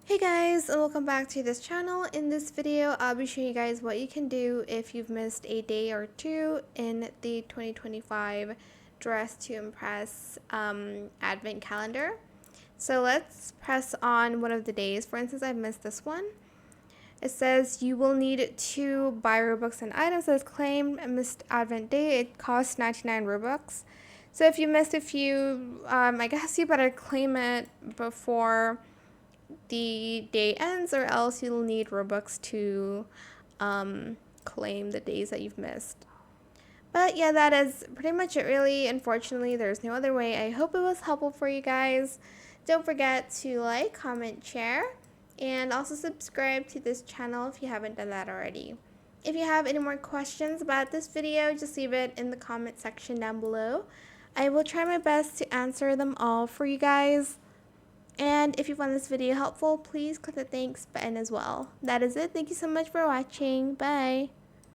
Hey guys, and welcome back to this channel. In this video, I'll be showing you guys what you can do if you've missed a day or two in the 2025 Dress to Impress advent calendar. So let's press on one of the days. For instance, I've missed this one. It says you will need to buy Robux and items that is claimed missed advent day. It costs 99 Robux. So if you missed a few, I guess you better claim it before the day ends, or else you'll need Robux to claim the days that you've missed. But yeah, that is pretty much it really. Unfortunately, there's no other way. I hope it was helpful for you guys. Don't forget to like, comment, share, and also subscribe to this channel if you haven't done that already. If you have any more questions about this video, just leave it in the comment section down below. I will try my best to answer them all for you guys. And if you found this video helpful, please click the thanks button as well. That is it. Thank you so much for watching. Bye.